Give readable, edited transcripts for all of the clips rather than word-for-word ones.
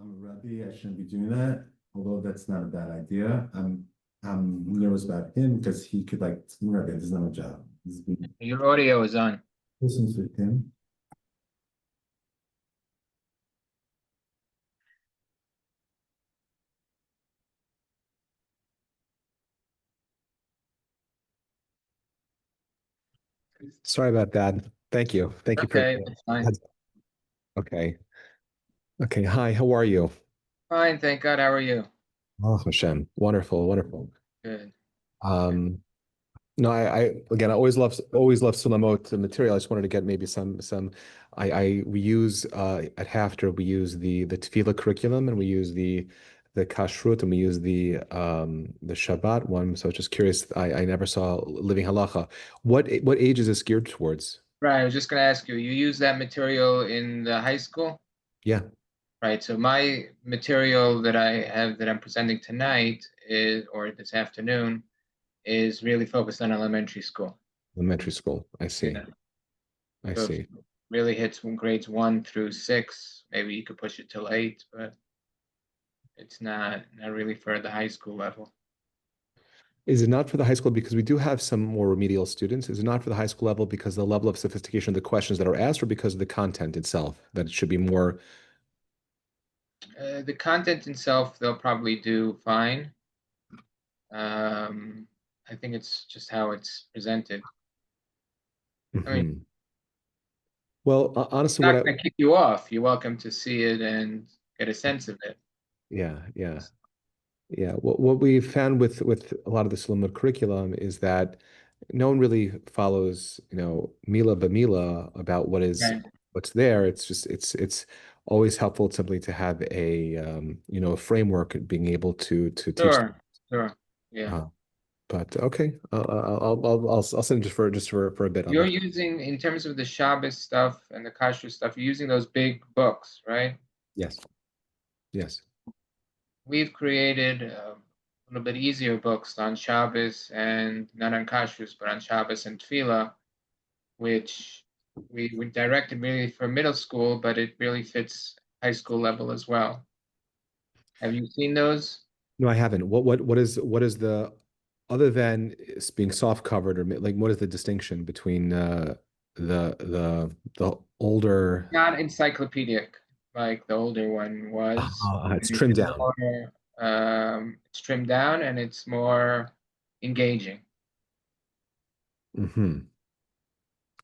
I'm a Rebbe. I shouldn't be doing that, although that's not a bad idea. I'm nervous about him because he could like Rebbe doesn't have a job. He's been Your audio is on. listens with him. Sorry about that. Thank you. Thank you for. Okay, that's fine. Okay. Okay. Hi, how are you? Fine, thank God. How are you? Oh, Hashem. Wonderful, wonderful. Good. Um, no, I always love Sulamot material. I just wanted to get maybe some we use at Hafter we use the Tefillah curriculum, and we use the Kashrut, and we use the Shabbat one. So I was just curious. I never saw Living Halacha. What age is this geared towards? Right, I was just going to ask you, you use that material in the high school? Yeah. Right, so my material that I have that I'm presenting tonight or this afternoon, is really focused on elementary school. Elementary school. I see. Yeah. I So if see. it really hits grades 1 through 6, maybe you could push it till 8, but it's not really for the high school level. Is it not for the high school because we do have some more remedial students? Is it not for the high school level because the level of sophistication of the questions that are asked, or because of the content itself that it should be more? The content itself, they'll probably do fine. I think it's just how it's presented. I mean, Mhm. Well, honestly, not going to kick you off. You're welcome to see it and get a sense of it. Yeah. What we found with a lot of the Talmud curriculum is that no one really follows, mila b'mila about Right. what's there. It's just it's always helpful simply to have a framework being able to teach. Sure. Yeah. But okay, I'll send it just for a bit on You're that. using, in terms of the Shabbos stuff and the kashrut stuff, you're using those big books, right? Yes. Yes. We've created a little bit easier books on Shabbos, and not on kashrut, but on Shabbos and Tefillah, which we directed really for middle school, but it really fits high school level as well. Have you seen those? No, I haven't. What is the other than it's being soft covered, or like what is the distinction between the older? Not encyclopedic like the older one was. It's It's trimmed down. more, it's trimmed down and it's more engaging. Hmm.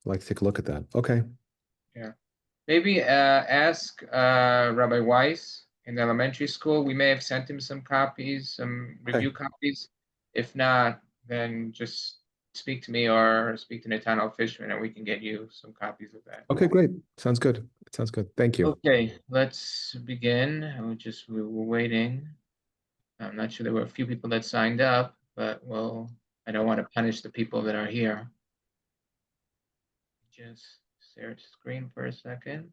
I'd like to take a look at that. Okay. Yeah. Maybe ask Rabbi Weiss in the elementary school. We may have sent him some copies, some Okay. review copies. If not, then just speak to me or speak to Nathaniel Fishman, and we can get you some copies of that. Okay, great. Sounds good. Sounds good. Thank you. Okay, let's begin. We were waiting. I'm not sure, there were a few people that signed up, but I don't want to punish the people that are here. Just share the screen for a second.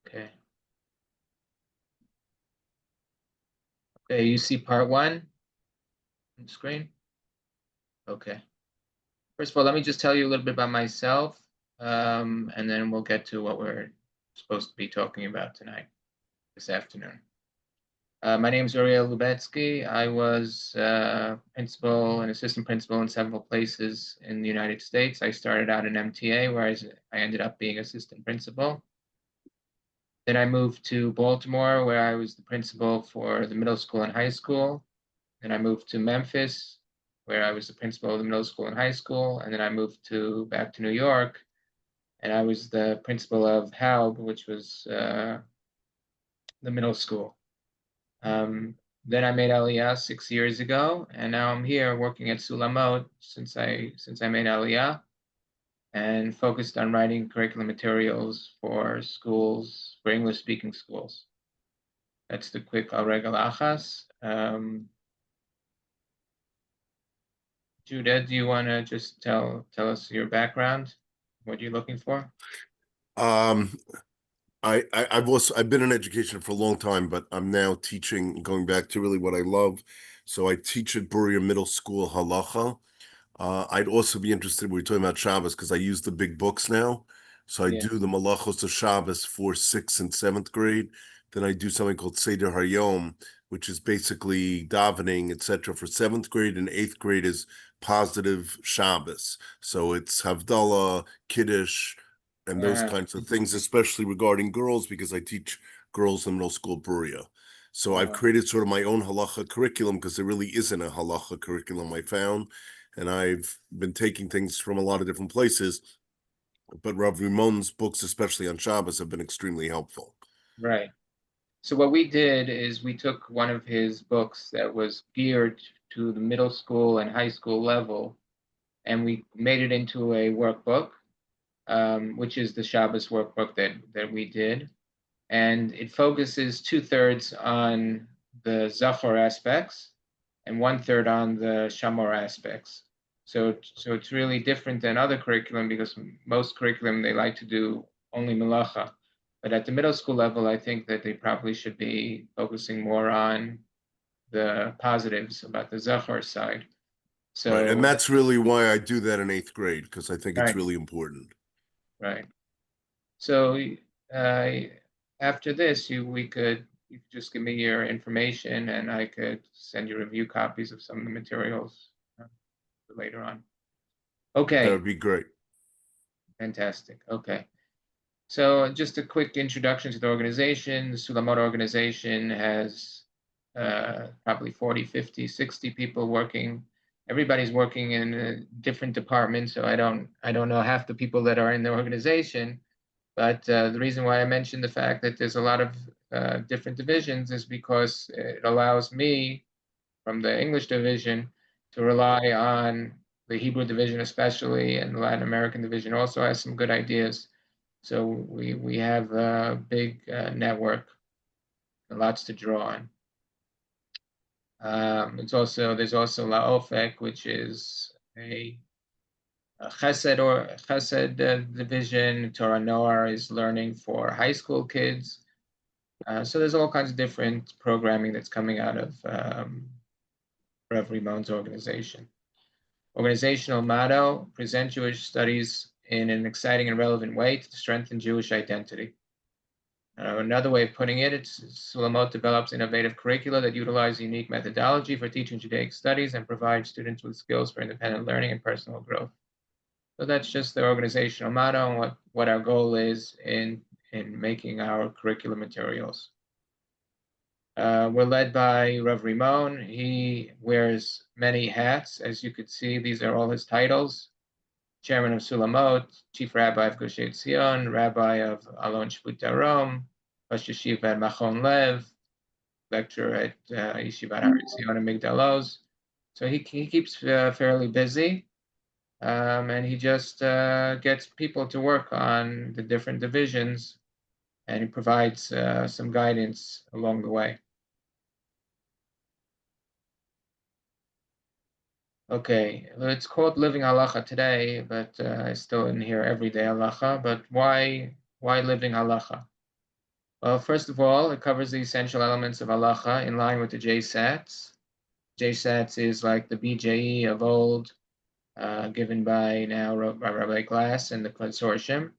Okay. Okay, you see part 1 on the screen? Okay. First of all, let me just tell you a little bit about myself, and then we'll get to what we're supposed to be talking about tonight, this afternoon. My name is Uriel Lubetsky. I was principal and assistant principal in several places in the United States. I started out in MTA, where I ended up being assistant principal. Then I moved to Baltimore, where I was the principal for the middle school and high school. Then I moved to Memphis, where I was the principal of the middle school and high school. And then I moved back to New York, and I was the principal of Haub, which was the middle school. Then I made Aliyah 6 years ago, and now I'm here working at Sulamot since I made Aliyah, and focused on writing curriculum materials for schools, for English-speaking schools. That's the quick al regel achas. Judah, do you want to just tell us your background, what you're looking for? I've been in education for a long time, but I'm now teaching, going back to really what I love. So I teach at Berea Middle School Halacha. I'd also be interested, we're talking about Shabbos, because I use the big books now. So I Yeah. do the Malachos of Shabbos for 6th and 7th grade. Then I do something called Seder Hayom, which is basically davening, etc. for 7th grade, and 8th grade is positive Shabbos. So it's Havdalah, Kiddush, and those kinds of things, especially regarding girls, because I teach girls in middle school Berea. So I've created sort of my own halacha curriculum, because there really isn't a halacha curriculum I found. And I've been taking things from a lot of different places, but Rav Rimon's books, especially on Shabbos, have been extremely helpful. Right. So what we did is we took one of his books that was geared to the middle school and high school level, and we made it into a workbook, which is the Shabbos workbook that we did. And it focuses 2/3 on the Zachor aspects and 1/3 on the Shamor aspects. So it's really different than other curriculum, because most curriculum, they like to do only Melacha. But at the middle school level, I think that they probably should be focusing more on the positives about the Zachor side. So, Right, and that's really why I do that in 8th grade, because I think it's right, really important. right. So after this, you could just give me your information, and I could send you review copies of some of the materials later on. That Okay, would be great. fantastic. Okay. So just a quick introduction to the organization. The Sulamot organization has probably 40, 50, 60 people working. Everybody's working in a different department, so I don't know half the people that are in the organization. But the reason why I mentioned the fact that there's a lot of different divisions is because it allows me, from the English division, to rely on the Hebrew division especially, and the Latin American division also has some good ideas. So we have a big network, and lots to draw on. There's also Laofek, which is a Chesed division. Torah Noar is learning for high school kids. So there's all kinds of different programming that's coming out of Rev Rimon's organization. Organizational motto: present Jewish studies in an exciting and relevant way to strengthen Jewish identity. Another way of putting it, Sulamot develops innovative curricula that utilize unique methodology for teaching Judaic studies and provide students with skills for independent learning and personal growth. So that's just the organizational motto and what our goal is in making our curriculum materials. We're led by Rav Rimon. He wears many hats. As you could see, these are all his titles: Chairman of Sulamot, Chief Rabbi of Gush Etzion, Rabbi of Alon Shvut Darom, Rosh Yeshiva at Machon Lev, lecturer at Yeshivat Har Etzion and Migdal Oz. So he keeps fairly busy, and he just gets people to work on the different divisions, and he provides some guidance along the way. Okay, it's called Living Halacha today, but I still in here everyday halacha. But why living halacha? Well, first of all, it covers the essential elements of halacha in line with the JSATs. JSATs is like the BJE of old, given by now Rabbi Glass and the consortium.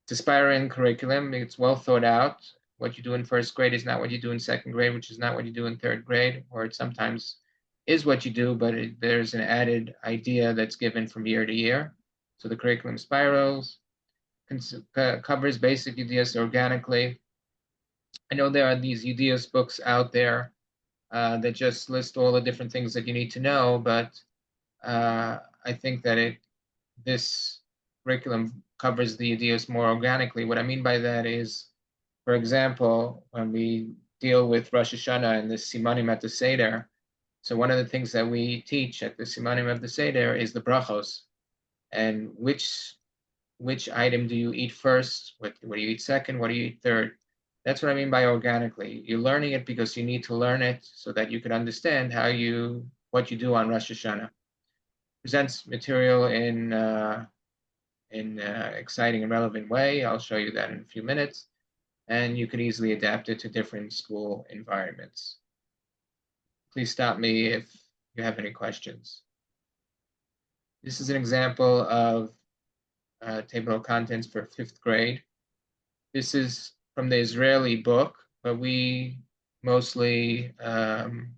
It's aspiring curriculum. It's well thought out. What you do in first grade is not what you do in second grade, which is not what you do in third grade, or it sometimes is what you do, but there's an added idea that's given from year to year. So the curriculum spirals, covers basic ideas organically. I know there are these ideas books out there that just list all the different things that you need to know, but I think that this curriculum covers the ideas more organically. What I mean by that is, for example, when we deal with Rosh Hashanah and the Simanim at the Seder, so one of the things that we teach at the Simanim of the Seder is the brachos, and which item do you eat first? What do you eat second? What do you eat third? That's what I mean by organically. You're learning it because you need to learn it so that you can understand what you do on Rosh Hashanah. Presents material in exciting and relevant way. I'll show you that in a few minutes. and you can easily adapt it to different school environments. Please stop me if you have any questions. This is an example of table of contents for 5th grade. This is from the Israeli book, but we mostly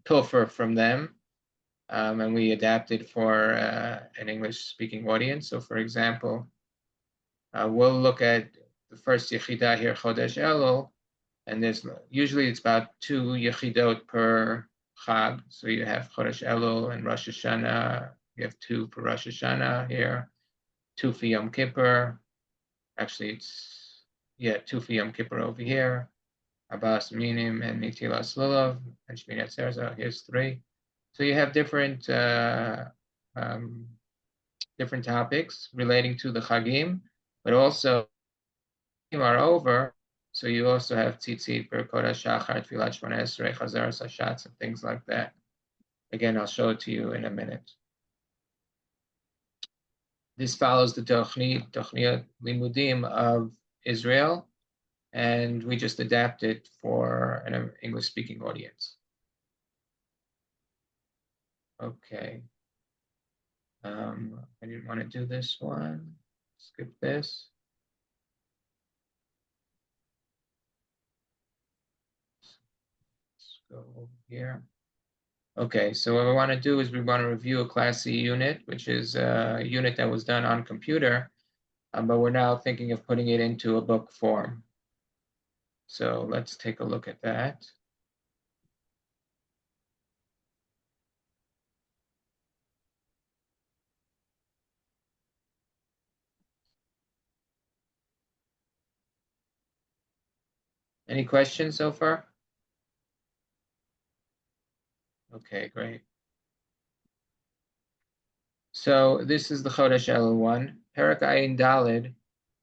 pilfer from them, and we adapt it for an English-speaking audience. So, for example, we'll look at the first Yechidah here, Chodesh Elul, and there's usually it's about 2 Yechidot per Chag. So you have Chodesh Elul and Rosh Hashanah. You have 2 for Rosh Hashanah here, 2 for Yom Kippur. Actually, it's, 2 for Yom Kippur over here. Abbas Minim and Nitilas Lulav and Shmini Atzeres. So here's 3. So you have different different topics relating to the Chagim, but also are over. So you also have Tzitzit, Berkot HaShachar, Tfilat Shmona Esrei, Chazar Hashatz, and things like that. Again, I'll show it to you in a minute. This follows the Tochniot Limudim of Israel, and we just adapt it for an English-speaking audience. Okay. I didn't want to do this one. Skip this. Let's go over here. Okay, so what we want to do is we want to review a Class C unit, which is a unit that was done on computer, but we're now thinking of putting it into a book form. So let's take a look at that. Any questions so far? Okay, great. So this is the Chodesh Elul one. Perek Ayin Dalid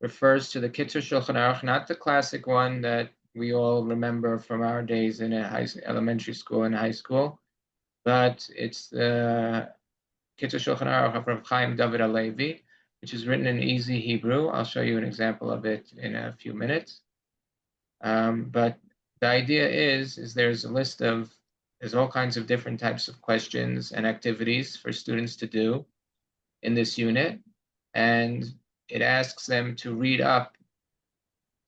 refers to the Kitzur Shulchan Aruch, not the classic one that we all remember from our days in elementary school and high school, but it's the Kitzur Shulchan Aruch of Rav Chaim David Halevi, which is written in easy Hebrew. I'll show you an example of it in a few minutes. But the idea is there's a list of, there's all kinds of different types of questions and activities for students to do in this unit, and it asks them to read up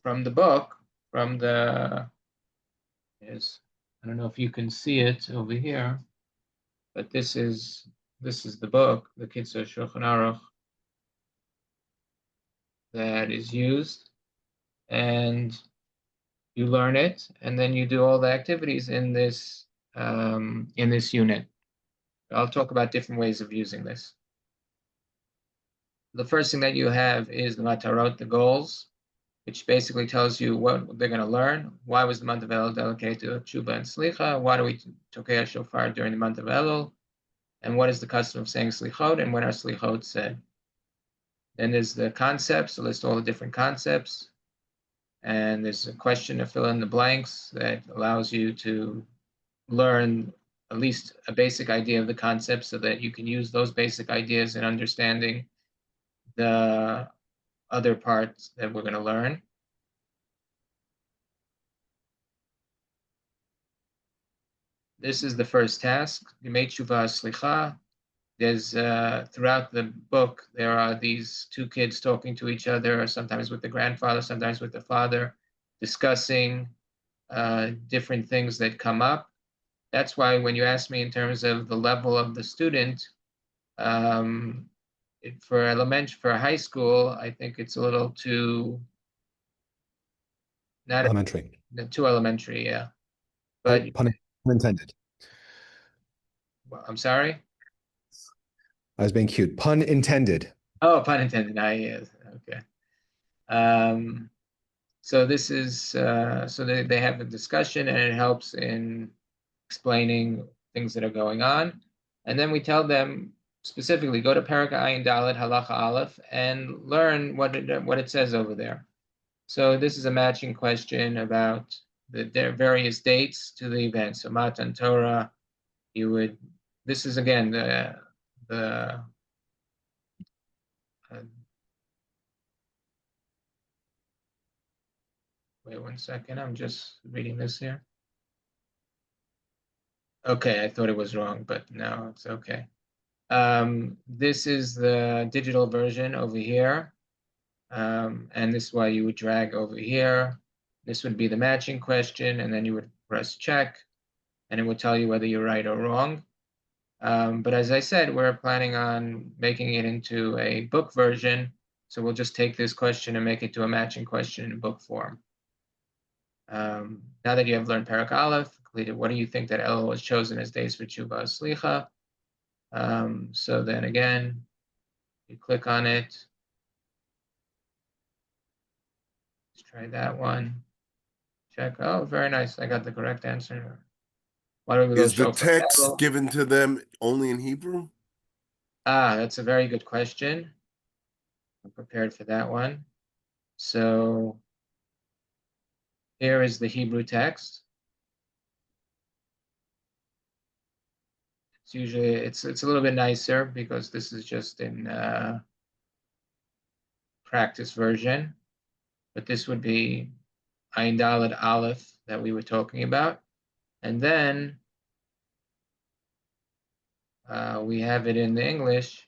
from the book, from the, I don't know if you can see it over here, but this is the book, the Kitzur Shulchan Aruch, that is used, and you learn it, and then you do all the activities in this unit. I'll talk about different ways of using this. The first thing that you have is the matarot, the goals, which basically tells you what they're going to learn. Why was the month of Elul dedicated to Tshuva and Slicha? Why do we tokei shofar during the month of Elul? And what is the custom of saying Slichot, and when are Slichot said? Then there's the concepts, so list all the different concepts. And there's a question to fill in the blanks that allows you to learn at least a basic idea of the concept so that you can use those basic ideas in understanding the other parts that we're going to learn. This is the first task, Yemei Tshuva Slicha. There's throughout the book, there are these 2 kids talking to each other, sometimes with the grandfather, sometimes with the father, discussing different things that come up. That's why when you ask me in terms of the level of the student, for high school, I think it's a little too not Elementary. too elementary, yeah. But Pun intended. I'm sorry. I was being cute. Pun intended. Oh, pun intended. Yes. Okay. So this is so they have a discussion, and it helps in explaining things that are going on. And then we tell them specifically, go to Perek Ayin Dalet Halacha Aleph and learn what it says over there. So this is a matching question about the various dates to the event. So Matan Torah, this is again the Wait 1 second, I'm just reading this here. Okay, I thought it was wrong, but no, it's okay. This is the digital version over here. And this is why you would drag over here. This would be the matching question, and then you would press check, and it would tell you whether you're right or wrong. But as I said, we're planning on making it into a book version. So we'll just take this question and make it to a matching question in book form. Now that you have learned Parak Aleph, completed, what do you think that El was chosen as days for Tshuva Slicha? So then again, you click on it. Let's try that one. Check. Oh, very nice. I got the correct answer. Why don't we go Is the show for text El? given to them only in Hebrew? That's a very good question. I'm prepared for that one. So here is the Hebrew text. It's usually it's a little bit nicer because this is just in practice version, but this would be Ayin Dalet Aleph that we were talking about, and then we have it in the English.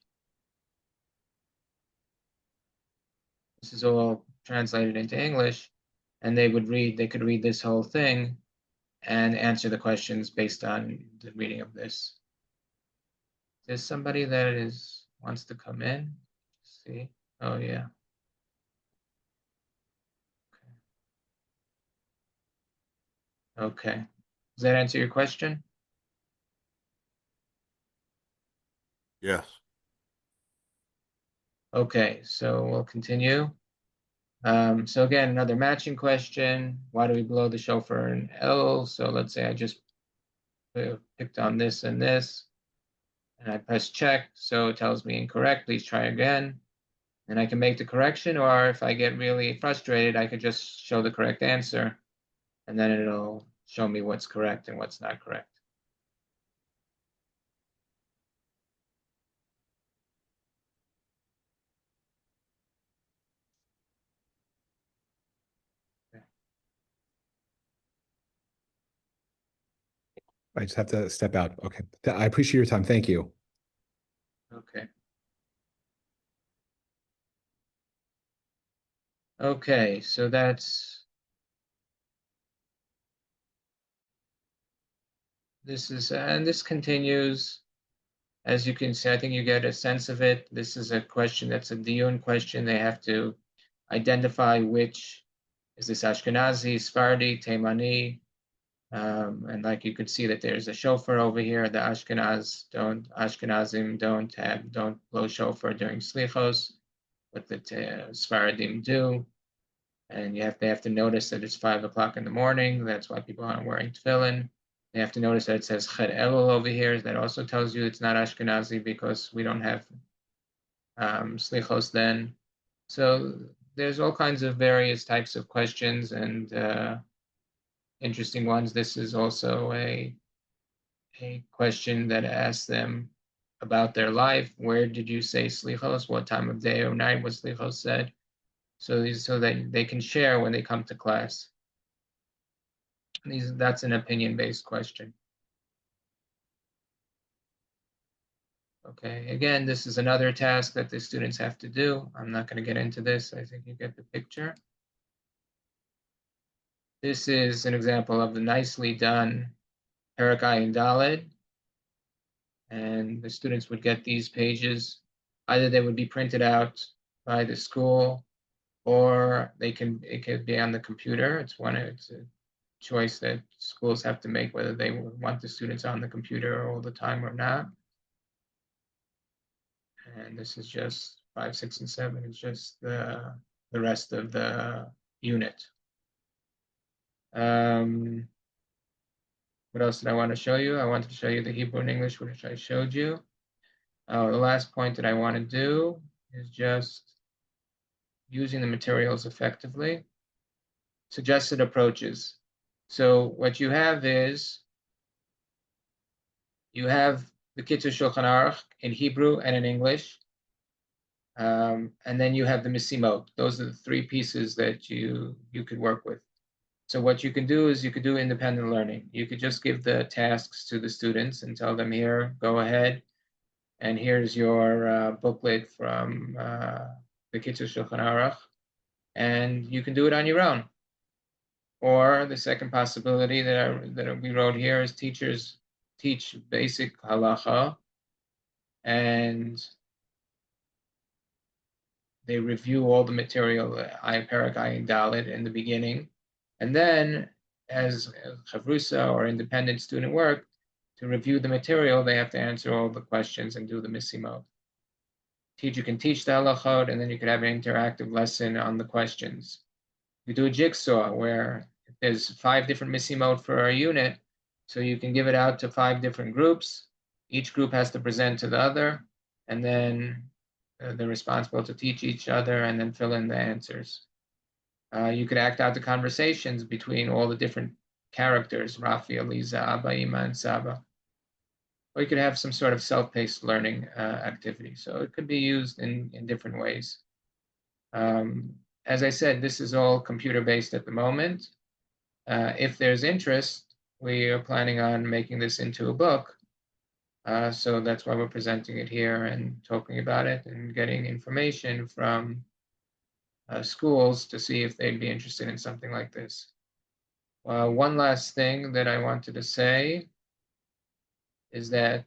This is all translated into English, and they could read this whole thing and answer the questions based on the reading of this. There's somebody that wants to come in. Let's see. Oh yeah. Okay. Does that answer your question? Yes. Okay, so we'll continue. So again, another matching question. Why do we blow the shofar in L? So let's say I just picked on this and this, and I press check, so it tells me incorrect, please try again. And I can make the correction, or if I get really frustrated, I could just show the correct answer, and then it'll show me what's correct and what's not correct. I just have to step out. Okay. I appreciate your time. Thank you. Okay. Okay, so and this continues. As you can see, I think you get a sense of it. This is a question that's a diyun question. They have to identify which is this Ashkenazi, Sephardi, Taimani, and like you could see that there's a shofar over here. The Ashkenazim don't blow shofar during slichos, but the Sephardim do. And they have to notice that it's 5 o'clock in the morning. That's why people aren't wearing tefillin. They have to notice that it says Ched Elul over here. That also tells you it's not Ashkenazi because we don't have slichos then. So there's all kinds of various types of questions and interesting ones. This is also a question that asks them about their life. Where did you say slichos? What time of day or night was slichos said? So that they can share when they come to class. That's an opinion-based question. Okay, again, this is another task that the students have to do. I'm not going to get into this. I think you get the picture. This is an example of the nicely done Parak Ayin Daled. And the students would get these pages. Either they would be printed out by the school, or it could be on the computer. It's a choice that schools have to make whether they want the students on the computer all the time or not. And this is just 5, 6, and 7 is just the rest of the unit. What else did I want to show you? I wanted to show you the Hebrew and English, which I showed you. The last point that I want to do is just using the materials effectively. Suggested approaches. So what you have is, you have the Kitzur Shulchan Aruch in Hebrew and in English. And then you have the Misimot. Those are the 3 pieces that you could work with. So what you can do is you could do independent learning. You could just give the tasks to the students and tell them, here, go ahead, and here's your booklet from the Kitzur Shulchan Aruch, and you can do it on your own. Or the second possibility that we wrote here is teachers teach basic halacha, and they review all the material, Parak Ayin Dalet, in the beginning, and then as chavrusa or independent student work, to review the material, they have to answer all the questions and do the misimot. Teacher can teach the halachot, and then you could have an interactive lesson on the questions. You do a jigsaw where there's 5 different misimot for a unit, so you can give it out to 5 different groups. Each group has to present to the other, and then they're responsible to teach each other and then fill in the answers. You could act out the conversations between all the different characters, Rafi, Eliza, Abba, Ima, and Saba. Or you could have some sort of self-paced learning activity. So it could be used in different ways. As I said, this is all computer-based at the moment. If there's interest, we are planning on making this into a book. So that's why we're presenting it here and talking about it and getting information from schools to see if they'd be interested in something like this. One last thing that I wanted to say is that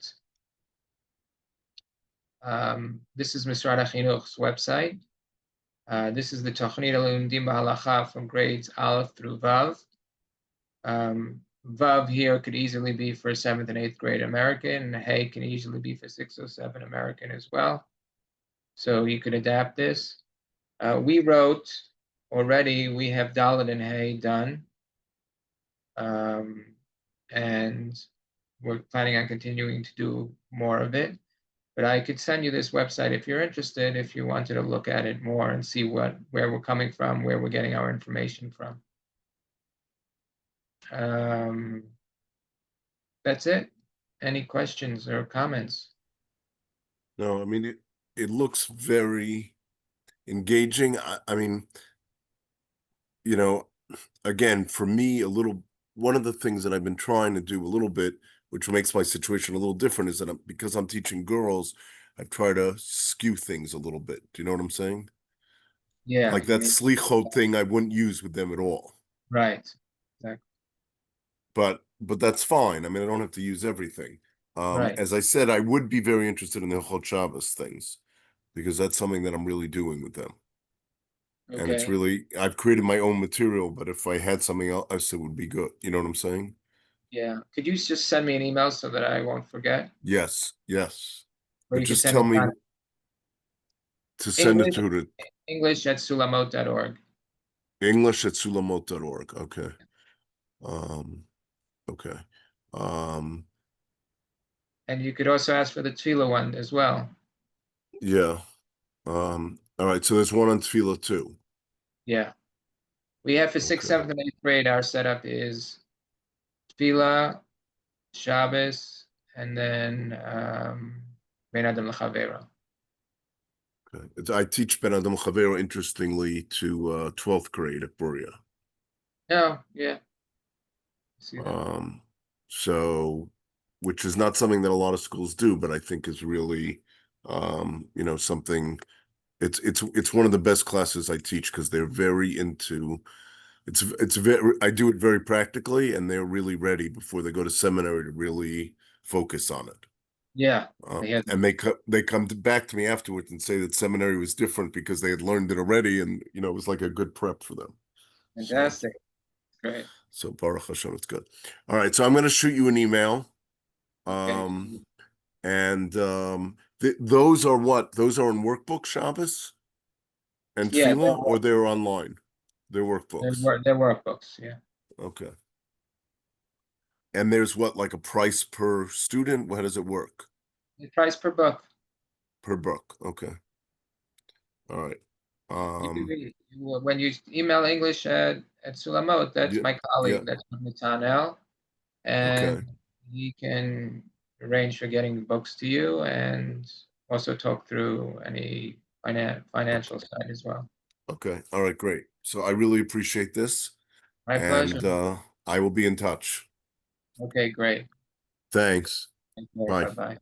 this is Misrad HaChinuch's website. This is the Tochnit HaLeumdim B'Halacha from grades Aleph through Vav. Vav here could easily be for 7th and 8th grade American, and Hey can easily be for 6 or 7 American as well. So you could adapt this. We wrote already, we have Dalet and Hey done. And we're planning on continuing to do more of it. But I could send you this website if you're interested, if you wanted to look at it more and see where we're coming from, where we're getting our information from. That's it. Any questions or comments? No, I mean, it looks very engaging. I mean, you know, again, for me, one of the things that I've been trying to do a little bit, which makes my situation a little different, is that because I'm teaching girls, I've tried to skew things a little bit. Do you know what I'm saying? Yeah. Like that slichot thing I wouldn't use with them at all. Right. Exactly. But that's fine. I mean, I don't have to use everything. Right. As I said, I would be very interested in the Hilchot Shabbos things, because that's something that I'm really doing with them. And it's Okay. really, I've created my own material, but if I had something else, it would be good. You know what I'm saying? Yeah. Could you just send me an email so that I won't forget? Yes. Or But you could just send tell it me on to send it English at sulamot.org. English@sulamot.org. Okay. Okay. And you could also ask for the Tefillah one as well. Yeah. All right. So there's one on Tefillah too. Yeah. We have for 6th, Okay. 7th, and 8th grade, our setup is Tefillah, Shabbos, and then Ben Adam L'Chavero. Okay. I teach Ben Adam Chavero, interestingly, to 12th grade at Buria. No, yeah. See that. So, which is not something that a lot of schools do, but I think is really, something. It's one of the best classes I teach, because they're very into. It's very. I do it very practically, and they're really ready before they go to seminary to really focus on it. Yeah. And they come back to me afterwards and say that seminary was different because they had learned it already, and it was like a good prep for them. Fantastic. Great. So Baruch Hashem, it's good. All right, so I'm going to shoot you an email. Okay. And those are what? Those are in workbook, Shabbos and Yeah, Tefillah, or they're online? They're workbooks. They're workbooks, yeah. Okay. And there's what, like a price per student? How does it work? The price per book. Per book. Okay. All right. When you email English at Sulamot, that's my colleague, that's Natanel, and he can arrange for getting books to you and also talk through any financial side as well. Okay. All right, great. So I really appreciate this. My pleasure. And I will be in touch. Okay, great. Thanks. Bye. Bye-bye.